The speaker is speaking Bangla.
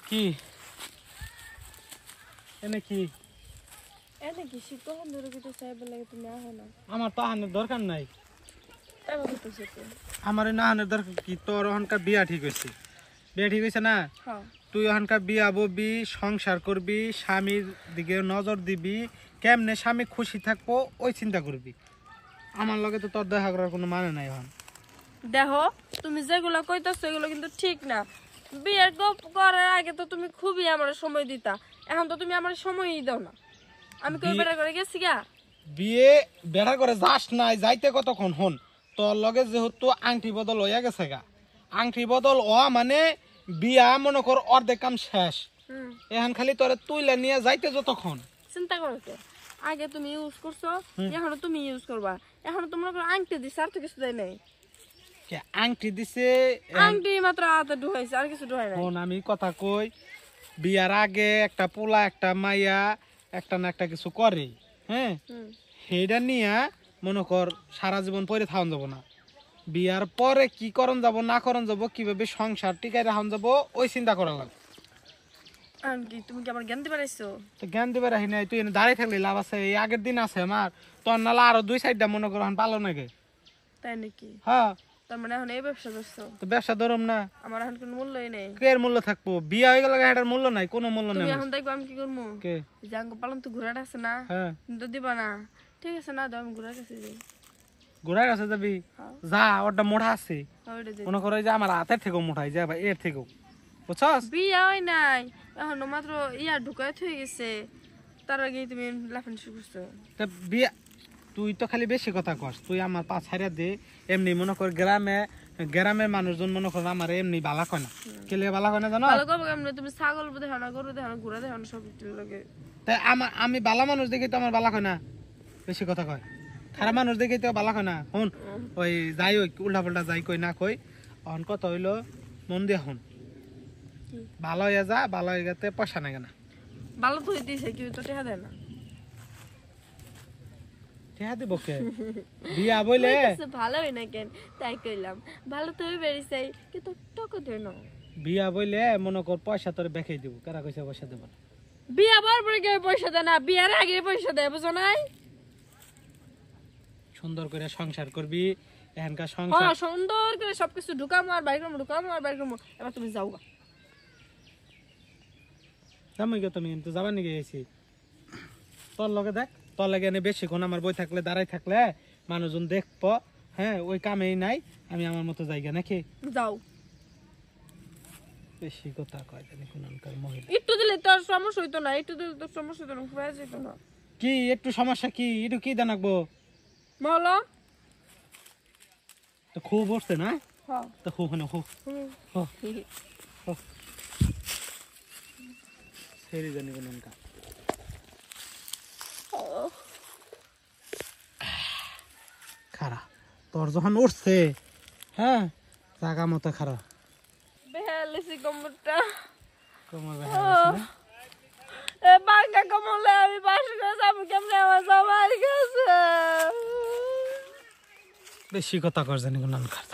কি এনে কি এনে কি শিকন ধরে কিছু চাইবে লাগে তুমি আহো না আমার তো আহানের দরকার নাই এবার তো সেটা আমার না আহানের দরকার কি তোর ওখানকার বিয়া ঠিক হয়েছে বিয়া ঠিক হয়েছে না হ্যাঁ তুই ওখানকার বিয়া ববি সংসার করবি স্বামীর দিকে নজর দিবি কেমনে স্বামী খুশি থাকবো ওই চিন্তা করবি আমার লগে তো তোর দেখা করার কোনো মানে নাই এখন দেখো তুমি যেগুলো কইতাছো এগুলো কিন্তু ঠিক না বিয়ের গপ করার আগে তো তুমি খুবই আমার সময় দিতা এখন তো তুমি আমার সময়ই দাও না আমি কই বেড়া করে গেছি গা বিয়ে বেড়া করে যাস নাই যাইতে কতক্ষণ হন তোর লগে যেহেতু আংটি বদল হইয়া গেছে গা আংটি বদল ও মানে বিয়া মনে কর অর্ধেক কাম শেষ এখন খালি তোরে তুইলা নিয়ে যাইতে যতক্ষণ চিন্তা করো কে আগে তুমি ইউজ করছো এখনো তুমি ইউজ করবা এখনো তোমরা আংটি দিছে আর তো কিছু দেয় নাই আংটি দিছে আংটি মাত্র হাতে ঢুকাইছে আর কিছু ঢুকাই নাই ফোন আমি কথা কই বিয়ার আগে একটা পোলা একটা মাইয়া একটা না একটা কিছু করে হ্যাঁ সেইটা নিয়ে মনে কর সারা জীবন পরে থাউন যাব না বিয়ার পরে কি করন যাব না করন যাব কিভাবে সংসার টিকাই রাখুন যাব ওই চিন্তা করা লাগবে আংটি তুমি কি আমার জ্ঞান দিতে পারছো তো জ্ঞান দিবে রাখি নাই তুই দাঁড়িয়ে থাকলে লাভ আছে এই আগের দিন আছে আমার তোর নালা আরো 2 সাইডটা মনে কর পালো নাকি তাই নাকি হ্যাঁ তার মানে এখন এই ব্যবসা করছো তো ব্যবসা ধরম না আমার এখন কোনো মূল্যই নেই কের মূল্য থাকবো বিয়া হয়ে গেল এটার মূল্য নাই কোনো মূল্য তুমি নেই এখন দেখবো আমি কি করবো কে জাঙ্গ পালন তো ঘোড়াটা আছে না হ্যাঁ তো দিবা না ঠিক আছে না দাও আমি ঘোড়ার কাছে যাই ঘোড়ার কাছে যাবি হ্যাঁ। যা ওটা মোটা আছে ওইটা দিই মনে করো যে আমার হাতের থেকেও মোটাই যায় ভাই এর থেকেও বুঝছস বিয়া হয় নাই এখন মাত্র ইয়া ঢুকাই থয়ে গেছে তার আগে তুমি লাফান শুরু করছো তা বিয়া তুই তো খালি বেশি কথা কস তুই আমার পা ছাড়িয়া দে এমনি মনে কর গ্রামের মানুষজন মনে কর আমার এমনি বালা কয় না কেলে বালা কয় না জানো ভালো করবো কেমন তুমি ছাগল দেখো না গরু দেখো না ঘোড়া দেখো না সব কিছু লাগে তাই আমি বালা মানুষ দেখি তো আমার বালা কয় না বেশি কথা কয় খারাপ মানুষ দেখি তো বালা কয় না শুন ওই যাই ওই উল্টা পাল্টা যাই কই না কই অন কত হইলো মন দিয়ে শুন ভালো হইয়া যা ভালো হয়ে গেতে পয়সা নেগে না ভালো তো হইতেছে কেউ তো টেহা দেয় না টেহা দিব কে বিয়া বইলে ভালো হয় না কেন তাই কইলাম ভালো তো হয়ে বেরিয়েছে কিন্তু টাকা দেয় না বিয়া বইলে মনে কর পয়সা তোর বেখাই দিব কারা কইছে পয়সা দেব না বিয়া বার পরে কেউ পয়সা দেয় না বিয়ার আগে পয়সা দেয় বুঝো নাই সুন্দর করে সংসার করবি এখানকার হ্যাঁ সংসার সুন্দর করে সবকিছু ঢুকামো আর বাইর করবো ঢুকামো আর বাইর করবো এবার তুমি যাও গা জামাই গে তুমি তো যাবার নিয়ে গেছি তোর লগে দেখ তোর লাগে এনে বেশিক্ষণ আমার বই থাকলে দাঁড়াই থাকলে মানুষজন দেখবো হ্যাঁ ওই কামেই নাই আমি আমার মতো জায়গা নাকি যাও বেশি কথা কয় জানি কোনকার মহিলা একটু দিলে তোর সমস্যা হইতো না একটু দিলে তোর সমস্যা হইতো না ফুরাই যেত না কি একটু সমস্যা কি একটু কি জানাকবো বলো তো খুব বসছে না হ্যাঁ তো খুব না খুব সেরি জানি কোনকা খারা তোর যখন উঠছে হ্যাঁ জাগা মতো খারা বেহালিসি কমরটা কোমর এ বাঙ্গা কমলে আমি বাসে করে যাবো কেমনে আমার সবার কাছে বেশি কথা কর জানি কোনকার